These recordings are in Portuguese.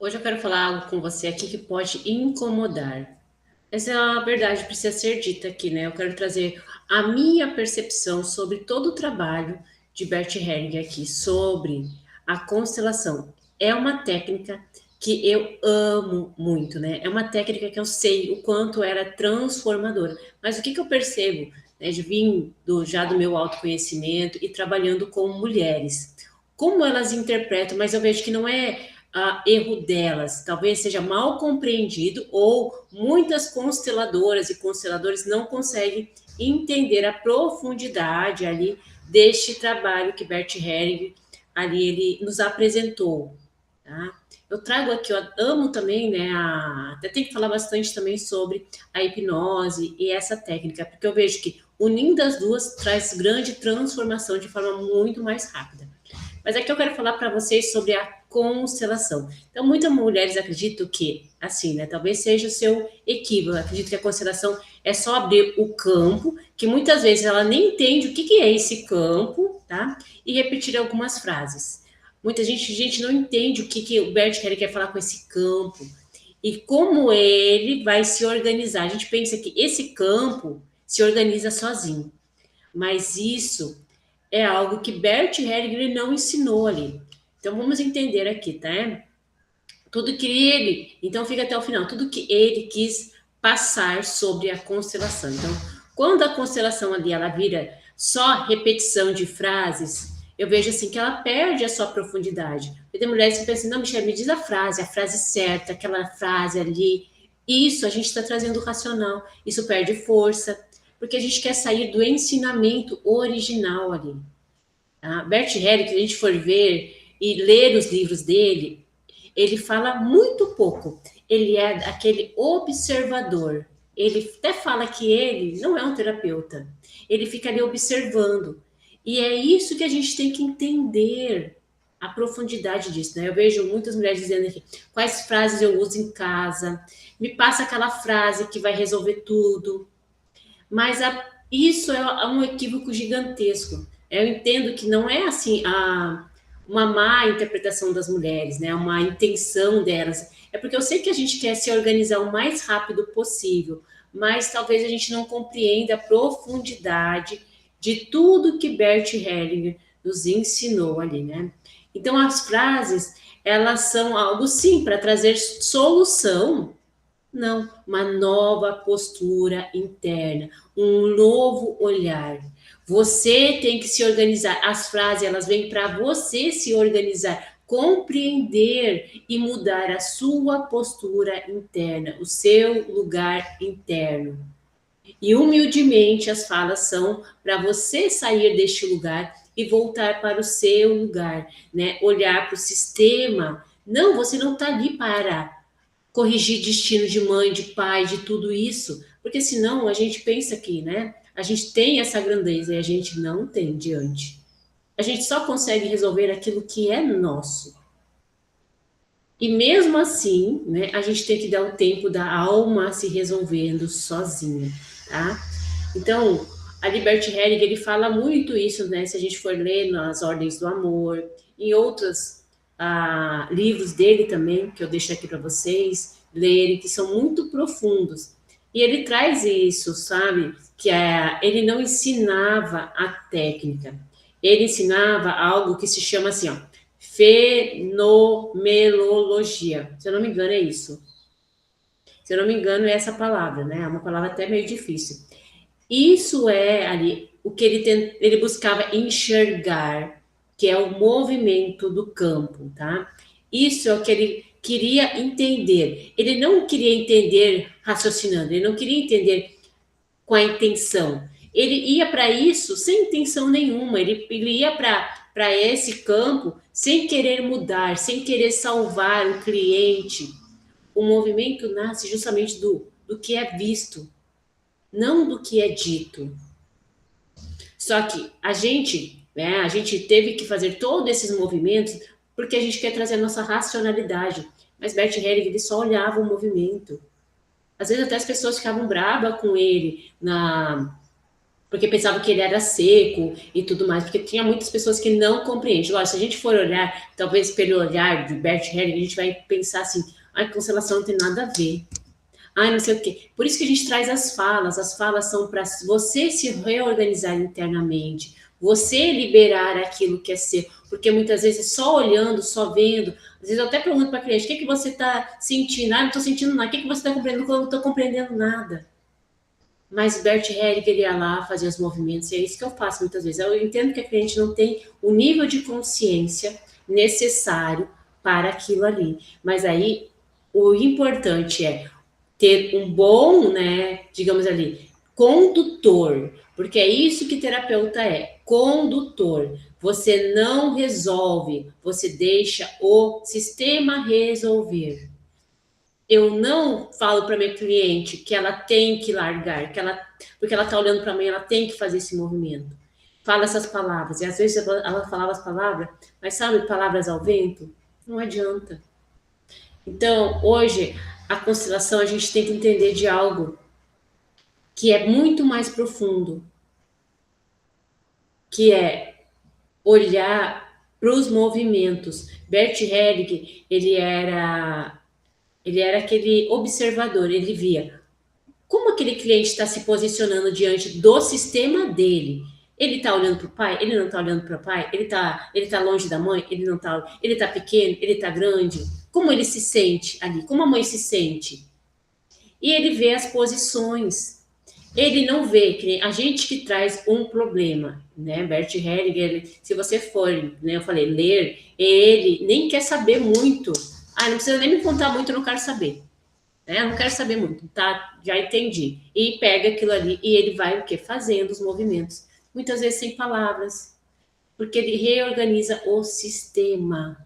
Hoje eu quero falar algo com você aqui que pode incomodar. Essa é a verdade, precisa ser dita aqui, né? Eu quero trazer a minha percepção sobre todo o trabalho de Bert Helling aqui, sobre a constelação. É uma técnica que eu amo muito, né? É uma técnica que eu sei o quanto era transformadora. Mas o que eu percebo, né, de vir já do meu autoconhecimento e trabalhando com mulheres? Como elas interpretam, mas eu vejo que não é erro delas, talvez seja mal compreendido ou muitas consteladoras e consteladores não conseguem entender a profundidade ali deste trabalho que Bert Helling ali ele nos apresentou, tá? Eu trago aqui, eu amo também, né? Até tem que falar bastante também sobre a hipnose e essa técnica, porque eu vejo que unindo as duas traz grande transformação de forma muito mais rápida. Mas aqui eu quero falar para vocês sobre a constelação. Então, muitas mulheres acreditam que, assim, né? Talvez seja o seu equívoco. Eu acredito que a constelação é só abrir o campo, que muitas vezes ela nem entende o que é esse campo, tá? E repetir algumas frases. Muita gente não entende que o Bert Helling quer falar com esse campo e como ele vai se organizar. A gente pensa que esse campo se organiza sozinho, mas isso é algo que Bert Hellinger não ensinou ali. Então vamos entender aqui, tá? Tudo que ele, então fica até o final, tudo que ele quis passar sobre a constelação. Então, quando a constelação ali ela vira só repetição de frases, eu vejo assim que ela perde a sua profundidade. Tem mulheres que pensam, não, Michelle, me diz a frase certa, aquela frase ali. Isso a gente está trazendo racional, isso perde força, porque a gente quer sair do ensinamento original ali. Bert Hellinger, se a gente for ver e ler os livros dele, ele fala muito pouco. Ele é aquele observador. Ele até fala que ele não é um terapeuta. Ele fica ali observando. E é isso que a gente tem que entender a profundidade disso, né? Eu vejo muitas mulheres dizendo aqui, quais frases eu uso em casa, me passa aquela frase que vai resolver tudo. Mas isso é um equívoco gigantesco. Eu entendo que não é assim uma má interpretação das mulheres, né? Uma intenção delas. É porque eu sei que a gente quer se organizar o mais rápido possível, mas talvez a gente não compreenda a profundidade de tudo que Bert Hellinger nos ensinou ali, né? Então as frases, elas são algo sim para trazer solução, não, uma nova postura interna, um novo olhar. Você tem que se organizar. As frases, elas vêm para você se organizar, compreender e mudar a sua postura interna, o seu lugar interno. E humildemente as falas são para você sair deste lugar e voltar para o seu lugar, né? Olhar para o sistema. Não, você não está ali para corrigir destino de mãe, de pai, de tudo isso, porque senão a gente pensa que, né? A gente tem essa grandeza e a gente não tem diante. A gente só consegue resolver aquilo que é nosso. E mesmo assim, né, a gente tem que dar o tempo da alma se resolvendo sozinha, tá? Então, a Libert Helling, ele fala muito isso, né? Se a gente for ler nas Ordens do Amor, em outros livros dele também, que eu deixo aqui para vocês lerem, que são muito profundos. E ele traz isso, sabe? Que ele não ensinava a técnica, ele ensinava algo que se chama assim, ó, fenomenologia. Se eu não me engano, é isso. Se eu não me engano, é essa palavra, né? É uma palavra até meio difícil. Isso é ali o que ele buscava enxergar, que é o movimento do campo, tá? Isso é o que ele queria entender. Ele não queria entender raciocinando, ele não queria entender com a intenção. Ele ia para isso sem intenção nenhuma, ele ia para esse campo sem querer mudar, sem querer salvar o cliente. O movimento nasce justamente do que é visto, não do que é dito. Só que a gente teve que fazer todos esses movimentos porque a gente quer trazer a nossa racionalidade. Mas Bert Helling, ele só olhava o movimento. Às vezes até as pessoas ficavam bravas com ele porque pensava que ele era seco e tudo mais, porque tinha muitas pessoas que não compreendem. Lógico, se a gente for olhar, talvez pelo olhar de Bert Hellinger, a gente vai pensar assim, constelação não tem nada a ver. Não sei o quê. Por isso que a gente traz as falas são para você se reorganizar internamente, você liberar aquilo que é seu, porque muitas vezes só olhando, só vendo, às vezes eu até pergunto para a cliente, o que, que você está sentindo? Não estou sentindo nada. O que, que você está compreendendo? Eu não estou compreendendo nada. Mas Bert Hellinger ia lá fazer os movimentos, e é isso que eu faço muitas vezes. Eu entendo que a cliente não tem o nível de consciência necessário para aquilo ali. Mas aí o importante é ter um bom, né, digamos ali, condutor, porque é isso que terapeuta é, condutor. Você não resolve, você deixa o sistema resolver. Eu não falo para minha cliente que ela tem que largar, porque ela está olhando para mim, ela tem que fazer esse movimento. Fala essas palavras, e às vezes ela falava as palavras, mas sabe, palavras ao vento? Não adianta. Então, hoje, a constelação, a gente tem que entender de algo que é muito mais profundo, que é olhar para os movimentos. Bert Hellinger, ele era aquele observador, ele via como aquele cliente está se posicionando diante do sistema dele. Ele está olhando para o pai? Ele não está olhando para o pai? Ele tá longe da mãe? Ele não está? Ele está pequeno? Ele está grande? Como ele se sente ali? Como a mãe se sente? E ele vê as posições. Ele não vê que a gente que traz um problema, né? Bert Hellinger, se você for, né, eu falei, ler, ele nem quer saber muito. Não precisa nem me contar muito, eu não quero saber. Né? Eu não quero saber muito, tá? Já entendi. E pega aquilo ali e ele vai o quê? Fazendo os movimentos. Muitas vezes sem palavras, porque ele reorganiza o sistema.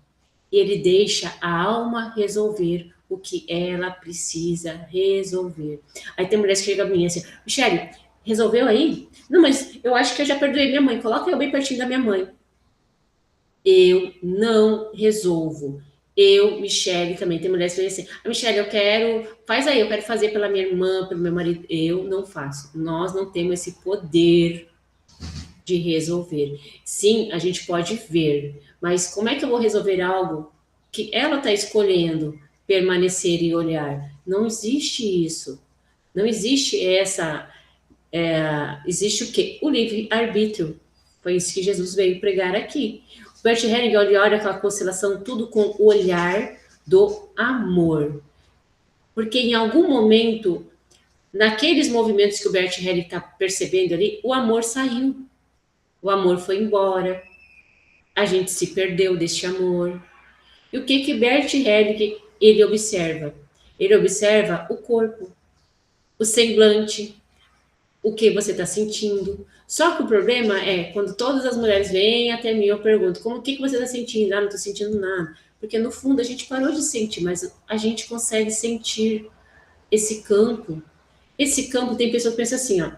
E ele deixa a alma resolver o que ela precisa resolver. Aí tem mulheres que chegam a mim assim, Michele, resolveu aí? Não, mas eu acho que eu já perdoei minha mãe. Coloca eu bem pertinho da minha mãe. Eu não resolvo. Eu, Michele, também tem mulheres que dizem assim, Michele, eu quero, faz aí, eu quero fazer pela minha irmã, pelo meu marido. Eu não faço. Nós não temos esse poder de resolver. Sim, a gente pode ver, mas como é que eu vou resolver algo que ela está escolhendo permanecer e olhar? Não existe isso. Não existe essa. Existe o quê? O livre-arbítrio. Foi isso que Jesus veio pregar aqui. O Bert Hellinger olha aquela constelação tudo com o olhar do amor. Porque em algum momento, naqueles movimentos que o Bert Hellinger está percebendo ali, o amor saiu. O amor foi embora, a gente se perdeu deste amor. E o que que Bert Hellinger ele observa? Ele observa o corpo, o semblante, o que você está sentindo. Só que o problema é quando todas as mulheres vêm até mim, eu pergunto: como que você está sentindo? Não estou sentindo nada. Porque no fundo a gente parou de sentir, mas a gente consegue sentir esse campo. Esse campo tem pessoas que pensam assim, ó,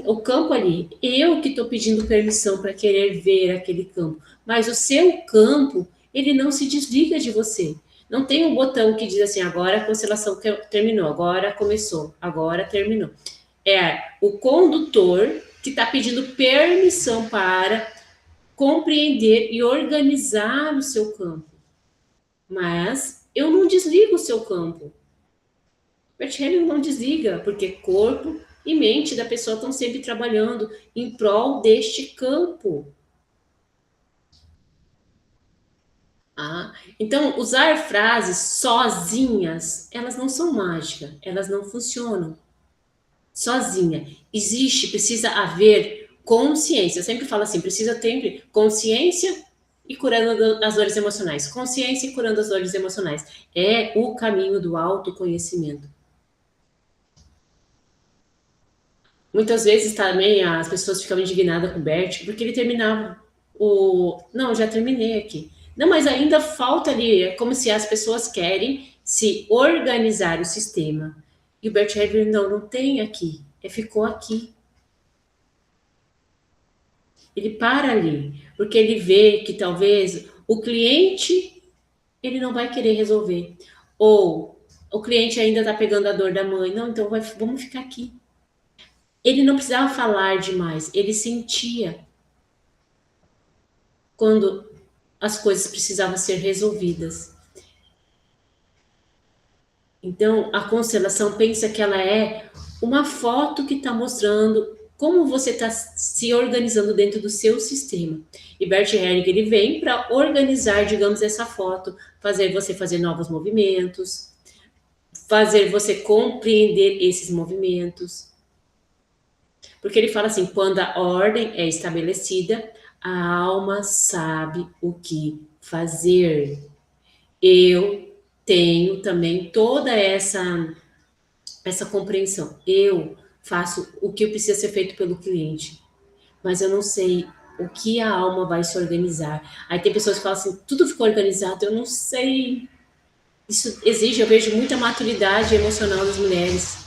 o campo ali, eu que estou pedindo permissão para querer ver aquele campo, mas o seu campo, ele não se desliga de você. Não tem um botão que diz assim, agora a constelação terminou, agora começou, agora terminou. É o condutor que está pedindo permissão para compreender e organizar o seu campo. Mas eu não desligo o seu campo. Bert Hellinger não desliga, porque corpo e mente da pessoa estão sempre trabalhando em prol deste campo. Então, usar frases sozinhas, elas não são mágicas, elas não funcionam. Sozinha. Precisa haver consciência. Eu sempre falo assim, precisa ter consciência e curando as dores emocionais. Consciência e curando as dores emocionais. É o caminho do autoconhecimento. Muitas vezes também as pessoas ficavam indignadas com o Bert, porque ele terminava o. Não, já terminei aqui. Não, mas ainda falta ali, é como se as pessoas querem se organizar o sistema. E o Bert Hellinger não tem aqui, ficou aqui. Ele para ali, porque ele vê que talvez o cliente ele não vai querer resolver. Ou o cliente ainda está pegando a dor da mãe. Não, então vamos ficar aqui. Ele não precisava falar demais, ele sentia quando as coisas precisavam ser resolvidas. Então, a constelação pensa que ela é uma foto que está mostrando como você está se organizando dentro do seu sistema. E Bert Hellinger, ele vem para organizar, digamos, essa foto, fazer você fazer novos movimentos, fazer você compreender esses movimentos. Porque ele fala assim, quando a ordem é estabelecida, a alma sabe o que fazer. Eu tenho também toda essa compreensão. Eu faço o que precisa ser feito pelo cliente, mas eu não sei o que a alma vai se organizar. Aí tem pessoas que falam assim, tudo ficou organizado, eu não sei. Isso exige, eu vejo muita maturidade emocional das mulheres,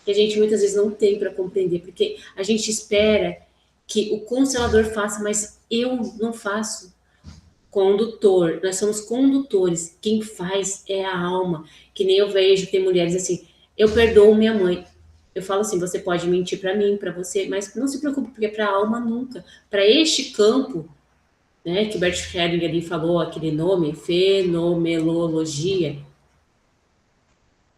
que a gente muitas vezes não tem para compreender, porque a gente espera que o constelador faça, mas eu não faço. Condutor, nós somos condutores, quem faz é a alma, que nem eu vejo, tem mulheres assim, eu perdoo minha mãe, eu falo assim, você pode mentir para mim, para você, mas não se preocupe, porque para a alma nunca, para este campo, né, que o Bert Hellinger ali falou, aquele nome, fenomenologia,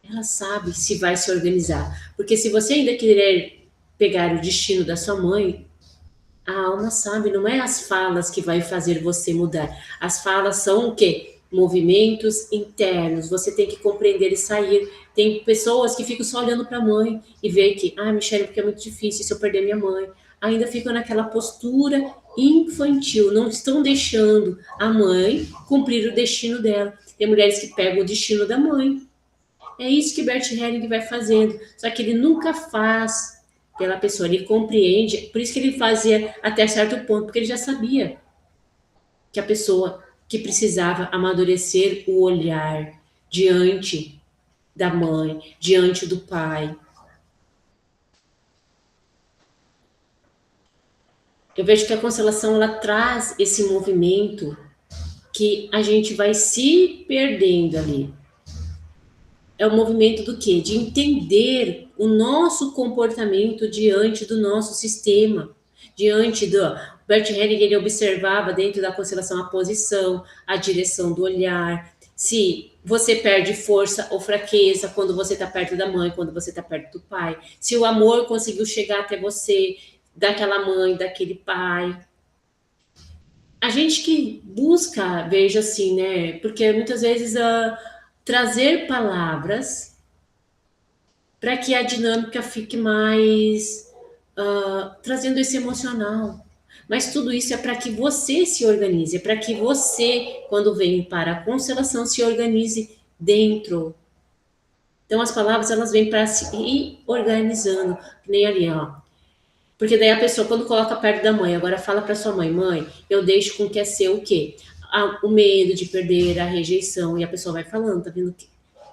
ela sabe se vai se organizar, porque se você ainda querer pegar o destino da sua mãe, a alma sabe, não é as falas que vai fazer você mudar. As falas são o quê? Movimentos internos. Você tem que compreender e sair. Tem pessoas que ficam só olhando para a mãe e vê que, Michele, porque é muito difícil se eu perder minha mãe. Ainda ficam naquela postura infantil, não estão deixando a mãe cumprir o destino dela. Tem mulheres que pegam o destino da mãe. É isso que Bert Hellinger vai fazendo. Só que ele nunca faz pela pessoa, ele compreende, por isso que ele fazia até certo ponto, porque ele já sabia que a pessoa que precisava amadurecer o olhar diante da mãe, diante do pai. Eu vejo que a constelação ela traz esse movimento que a gente vai se perdendo ali. É o movimento do quê? De entender o nosso comportamento diante do nosso sistema, diante do... Bert Hellinger, ele observava dentro da constelação a posição, a direção do olhar, se você perde força ou fraqueza quando você está perto da mãe, quando você está perto do pai, se o amor conseguiu chegar até você, daquela mãe, daquele pai. A gente que busca, veja assim, né? Porque muitas vezes trazer palavras para que a dinâmica fique mais trazendo esse emocional. Mas tudo isso é para que você se organize, é para que você, quando vem para a constelação, se organize dentro. Então as palavras elas vêm para se ir organizando, que nem ali, ó. Porque daí a pessoa, quando coloca perto da mãe, agora fala para sua mãe, mãe, eu deixo com que é seu o quê? O medo de perder, a rejeição, e a pessoa vai falando, tá vendo?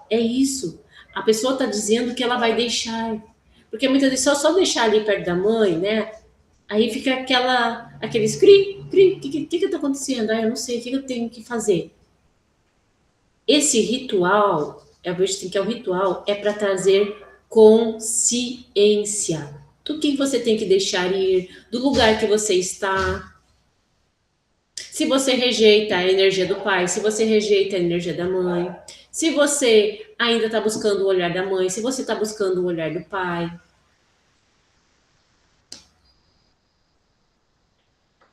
É isso. A pessoa está dizendo que ela vai deixar. Porque muitas vezes só deixar ali perto da mãe, né? Aí fica aqueles cri, o que está acontecendo? Eu não sei, o que eu tenho que fazer? Esse ritual, eu vejo que é o ritual, é para trazer consciência do que você tem que deixar ir, do lugar que você está. Se você rejeita a energia do pai, se você rejeita a energia da mãe, se você ainda está buscando o olhar da mãe, se você está buscando o olhar do pai.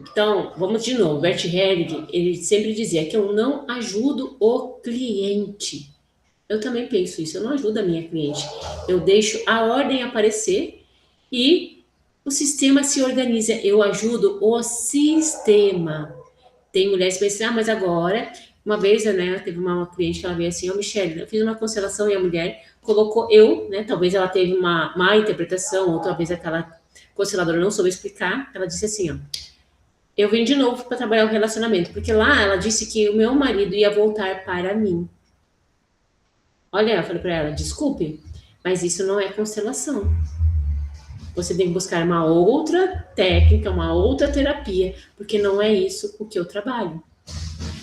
Então, vamos de novo. Bert Hellinger, ele sempre dizia que eu não ajudo o cliente. Eu também penso isso, eu não ajudo a minha cliente. Eu deixo a ordem aparecer e o sistema se organiza. Eu ajudo o sistema. Tem mulheres que pensam, mas agora, uma vez, né, teve uma cliente que ela veio assim, Michele, eu fiz uma constelação e a mulher colocou eu, né, talvez ela teve uma má interpretação, ou talvez aquela consteladora não soube explicar, ela disse assim, ó, eu vim de novo para trabalhar o relacionamento, porque lá ela disse que o meu marido ia voltar para mim. Olha, eu falei para ela, desculpe, mas isso não é constelação. Você tem que buscar uma outra técnica, uma outra terapia, porque não é isso o que eu trabalho.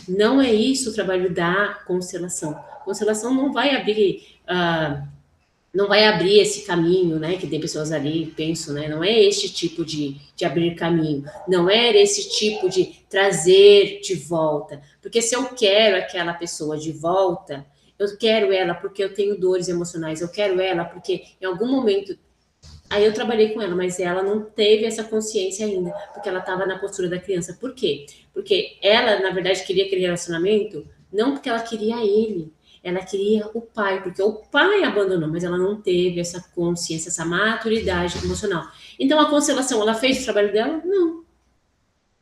Não é isso o trabalho da constelação. Constelação não vai abrir não vai abrir esse caminho, né? Que tem pessoas ali, penso, né? Não é este tipo de abrir caminho, não é esse tipo de trazer de volta. Porque se eu quero aquela pessoa de volta, eu quero ela porque eu tenho dores emocionais, eu quero ela porque em algum momento. Aí eu trabalhei com ela, mas ela não teve essa consciência ainda, porque ela estava na postura da criança. Por quê? Porque ela, na verdade, queria aquele relacionamento, não porque ela queria ele, ela queria o pai, porque o pai abandonou, mas ela não teve essa consciência, essa maturidade emocional. Então a constelação, ela fez o trabalho dela? Não,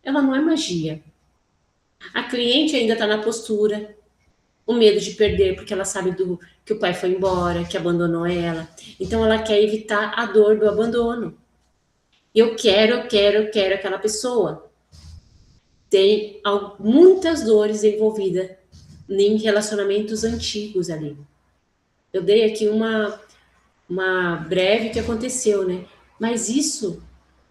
ela não é magia. A cliente ainda está na postura, o medo de perder, porque ela sabe que o pai foi embora, que abandonou ela. Então ela quer evitar a dor do abandono. Eu quero aquela pessoa. Tem muitas dores envolvidas em relacionamentos antigos ali. Eu dei aqui uma breve que aconteceu, né? Mas isso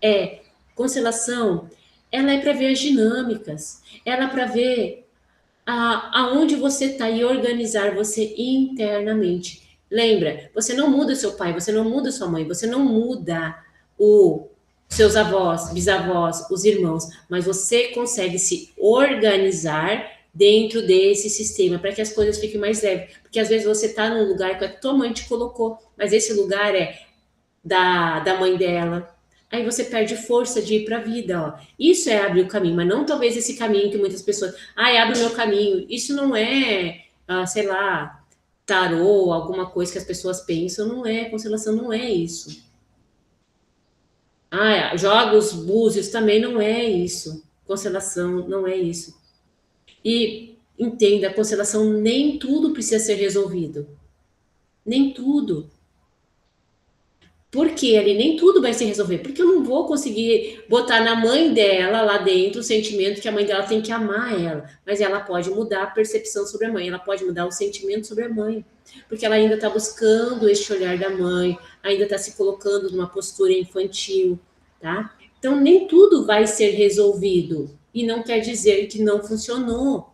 é constelação, ela é para ver as dinâmicas, ela é para ver aonde você está e organizar você internamente. Lembra, você não muda seu pai, você não muda sua mãe, você não muda o seus avós, bisavós, os irmãos, mas você consegue se organizar dentro desse sistema para que as coisas fiquem mais leves. Porque às vezes você está num lugar que a tua mãe te colocou, mas esse lugar é da mãe dela. Aí você perde força de ir para a vida, ó. Isso é abrir o caminho, mas não talvez esse caminho que muitas pessoas, abre o meu caminho. Isso não é, sei lá, tarô, alguma coisa que as pessoas pensam, não é, constelação não é isso. Jogos búzios também não é isso. Constelação não é isso. E entenda, a constelação nem tudo precisa ser resolvido. Nem tudo. Porque ali nem tudo vai se resolver. Porque eu não vou conseguir botar na mãe dela lá dentro o sentimento que a mãe dela tem que amar ela. Mas ela pode mudar a percepção sobre a mãe, ela pode mudar o sentimento sobre a mãe. Porque ela ainda está buscando este olhar da mãe, ainda está se colocando numa postura infantil, tá? Então nem tudo vai ser resolvido. E não quer dizer que não funcionou.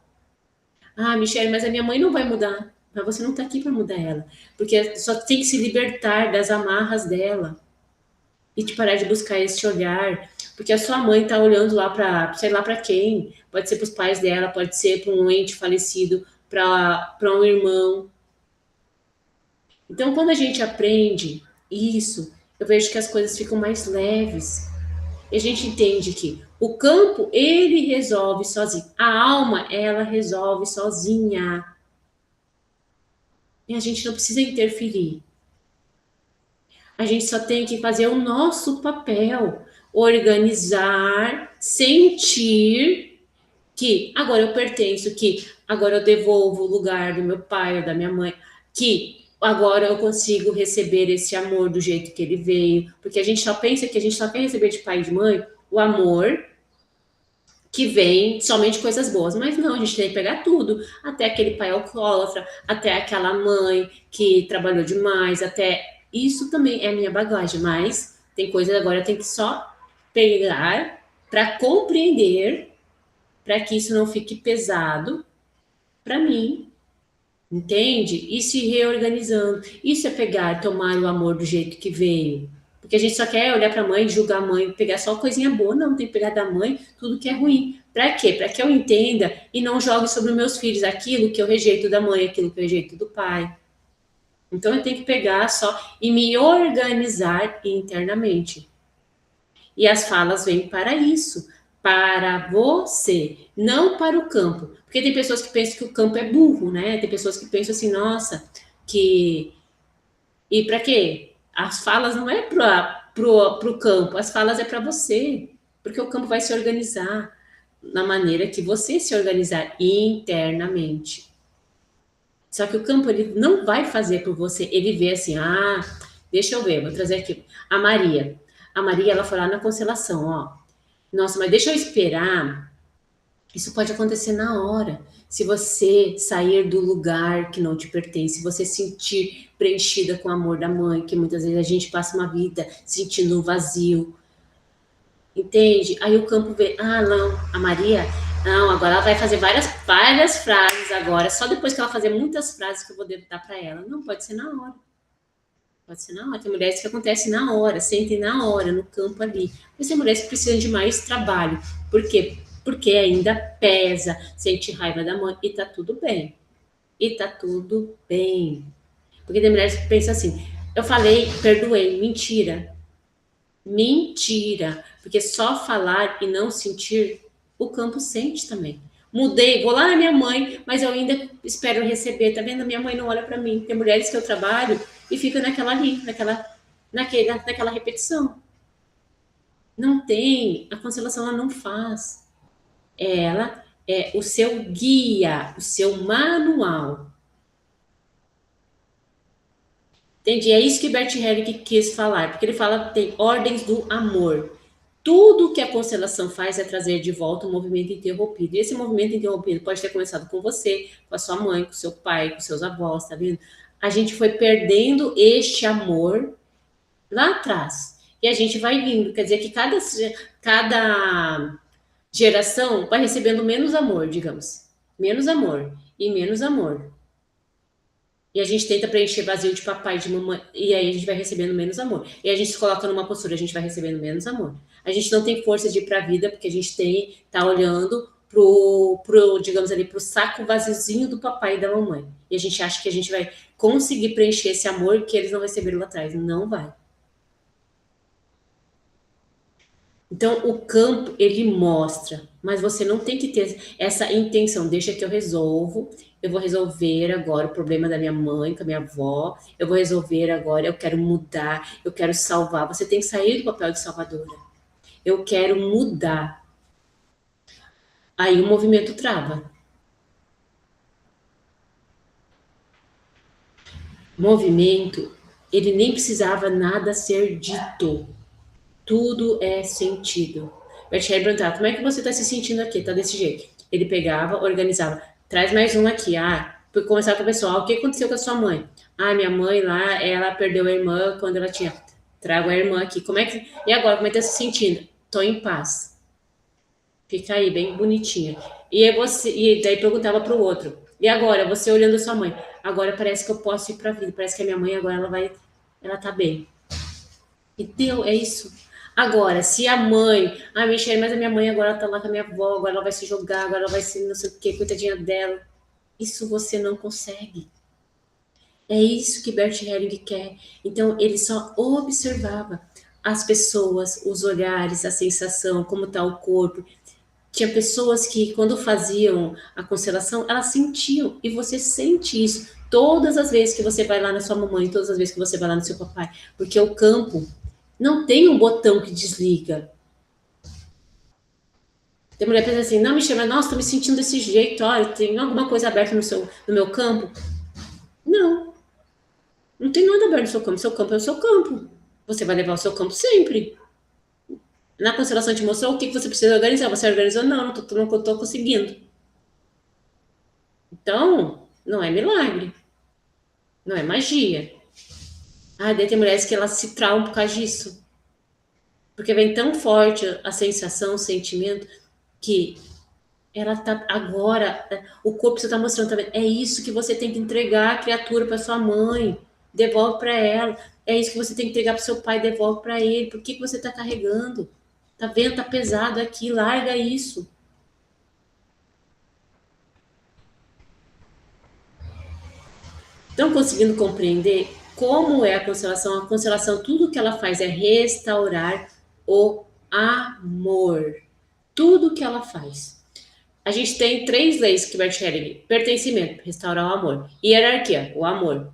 Michelle, mas a minha mãe não vai mudar. Mas você não está aqui para mudar ela. Porque só tem que se libertar das amarras dela. E te parar de buscar esse olhar. Porque a sua mãe está olhando lá para, sei lá para quem. Pode ser para os pais dela, pode ser para um ente falecido, para um irmão. Então, quando a gente aprende isso, eu vejo que as coisas ficam mais leves. E a gente entende que o campo, ele resolve sozinho. A alma, ela resolve sozinha. E a gente não precisa interferir. A gente só tem que fazer o nosso papel, organizar, sentir que agora eu pertenço, que agora eu devolvo o lugar do meu pai ou da minha mãe, que agora eu consigo receber esse amor do jeito que ele veio, porque a gente só pensa que a gente só quer receber de pai e de mãe o amor que vem somente coisas boas, mas não, a gente tem que pegar tudo, até aquele pai alcoólatra, até aquela mãe que trabalhou demais, até isso também é a minha bagagem, mas tem coisas agora eu tenho que só pegar para compreender, para que isso não fique pesado para mim, entende? E se reorganizando. Isso é pegar, tomar o amor do jeito que veio. Porque a gente só quer olhar para a mãe, julgar a mãe, pegar só coisinha boa. Não, tem que pegar da mãe tudo que é ruim. Para quê? Para que eu entenda e não jogue sobre os meus filhos aquilo que eu rejeito da mãe, aquilo que eu rejeito do pai. Então eu tenho que pegar só e me organizar internamente. E as falas vêm para isso, para você, não para o campo. Porque tem pessoas que pensam que o campo é burro, né? Tem pessoas que pensam assim, nossa, que. E para quê? As falas não é para o campo, as falas é para você. Porque o campo vai se organizar na maneira que você se organizar internamente. Só que o campo ele não vai fazer por você, ele vê assim, deixa eu ver, vou trazer aqui. A Maria. A Maria, ela foi lá na constelação, ó. Nossa, mas deixa eu esperar. Isso pode acontecer na hora. Se você sair do lugar que não te pertence, se você sentir preenchida com o amor da mãe, que muitas vezes a gente passa uma vida sentindo um vazio. Entende? Aí o campo vê, não, a Maria, não, agora ela vai fazer várias frases agora, só depois que ela fazer muitas frases que eu vou dar para ela. Não, pode ser na hora. Pode ser na hora. Tem mulheres que acontece na hora, sentem na hora, no campo ali. Mas tem mulheres que precisam de mais trabalho. Por quê? Porque ainda pesa, sente raiva da mãe e tá tudo bem. E tá tudo bem. Porque tem mulheres que pensam assim: eu falei, perdoei, mentira. Mentira. Porque só falar e não sentir, o campo sente também. Mudei, vou lá na minha mãe, mas eu ainda espero receber. Tá vendo? Minha mãe não olha para mim. Tem mulheres que eu trabalho e fica naquela ali, naquela repetição. Não tem, a constelação ela não faz. Ela é o seu guia, o seu manual. Entendi. É isso que Bert Hellick quis falar, porque ele fala que tem ordens do amor. Tudo que a constelação faz é trazer de volta um movimento interrompido. E esse movimento interrompido pode ter começado com você, com a sua mãe, com seu pai, com seus avós, tá vendo? A gente foi perdendo este amor lá atrás. E a gente vai vindo. Quer dizer que cada geração vai recebendo menos amor, digamos. Menos amor e menos amor. E a gente tenta preencher vazio de papai, de mamãe, e aí a gente vai recebendo menos amor. E a gente se coloca numa postura, a gente vai recebendo menos amor. A gente não tem força de ir para a vida, porque a gente tá olhando digamos ali, pro saco vaziozinho do papai e da mamãe. E a gente acha que a gente vai conseguir preencher esse amor que eles não receberam lá atrás. Não vai. Então, o campo, ele mostra, mas você não tem que ter essa intenção, deixa que eu vou resolver agora o problema da minha mãe, com a minha avó, eu vou resolver agora, eu quero mudar, eu quero salvar. Você tem que sair do papel de salvadora. Eu quero mudar. Aí o movimento trava. Movimento, ele nem precisava nada ser dito. Tudo é sentido. Bert Hellinger perguntava, como é que você está se sentindo aqui? Tá desse jeito. Ele pegava, organizava. Traz mais um aqui. Ah, começar com o pessoal. O que aconteceu com a sua mãe? Ah, minha mãe lá, ela perdeu a irmã quando ela tinha. Trago a irmã aqui. Como é que. E agora, como é que tá se sentindo? Tô em paz. Fica aí, bem bonitinha. E aí e daí perguntava para o outro. E agora, você olhando a sua mãe. Agora parece que eu posso ir para a vida. Parece que a minha mãe agora ela tá bem. E deu, é isso. Agora, se a mãe, Michelle, mas a minha mãe agora tá lá com a minha avó, agora ela vai se jogar, agora ela vai se não sei o quê, coitadinha dela. Isso você não consegue. É isso que Bert Helling quer. Então, ele só observava as pessoas, os olhares, a sensação, como tá o corpo. Tinha pessoas que, quando faziam a constelação, elas sentiam, e você sente isso todas as vezes que você vai lá na sua mamãe, todas as vezes que você vai lá no seu papai, porque o campo não tem um botão que desliga. Tem mulher que pensa assim, não, me chama, nossa, tô me sentindo desse jeito, olha, tem alguma coisa aberta no meu campo? Não, não tem nada aberto no seu campo é o seu campo. Você vai levar o seu campo sempre. Na constelação te mostrou o que você precisa organizar. Você organizou? Não, não tô conseguindo. Então, não é milagre. Não é magia. Ah, daí tem mulheres que elas se traumam por causa disso. Porque vem tão forte a sensação, o sentimento, que ela tá agora, o corpo você tá mostrando também. É isso que você tem que entregar a criatura para sua mãe. Devolve para ela. É isso que você tem que entregar para seu pai, devolve para ele. Por que você tá carregando? Tá vendo? Tá pesado aqui, larga isso. Estão conseguindo compreender como é a constelação? A constelação, tudo que ela faz é restaurar o amor. Tudo que ela faz. A gente tem três leis que Bert Hellinger: pertencimento, restaurar o amor; hierarquia, o amor;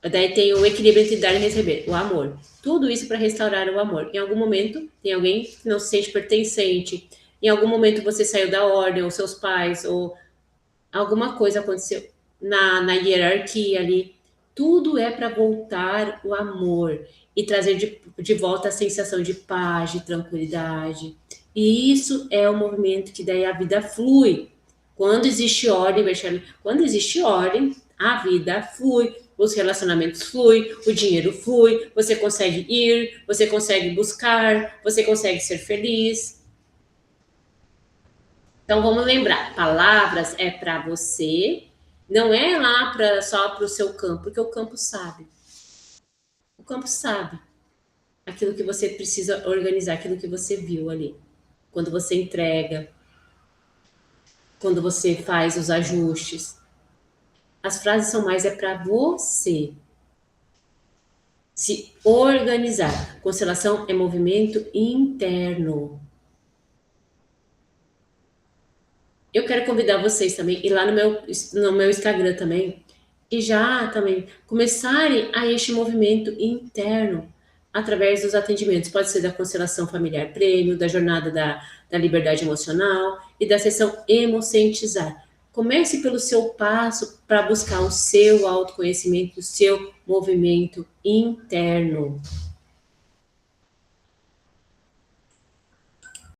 daí tem o equilíbrio entre dar e receber, o amor. Tudo isso para restaurar o amor. Em algum momento, tem alguém que não se sente pertencente. Em algum momento você saiu da ordem, ou seus pais, ou alguma coisa aconteceu na hierarquia ali. Tudo é para voltar o amor e trazer de volta a sensação de paz, de tranquilidade. E isso é o movimento que daí a vida flui. Quando existe ordem, quando existe ordem, a vida flui, os relacionamentos fluem, o dinheiro flui, você consegue ir, você consegue buscar, você consegue ser feliz. Então vamos lembrar, palavras é para você, não é lá só para o seu campo, porque o campo sabe. campo sabe aquilo que você precisa organizar, aquilo que você viu ali. Quando você entrega, quando você faz os ajustes. As frases são mais para você se organizar. Constelação é movimento interno. Eu quero convidar vocês também, ir lá no meu Instagram também, e já também começarem a este movimento interno através dos atendimentos. Pode ser da constelação familiar prêmio, da jornada da liberdade emocional e da sessão Emocientizar. Comece pelo seu passo para buscar o seu autoconhecimento, o seu movimento interno.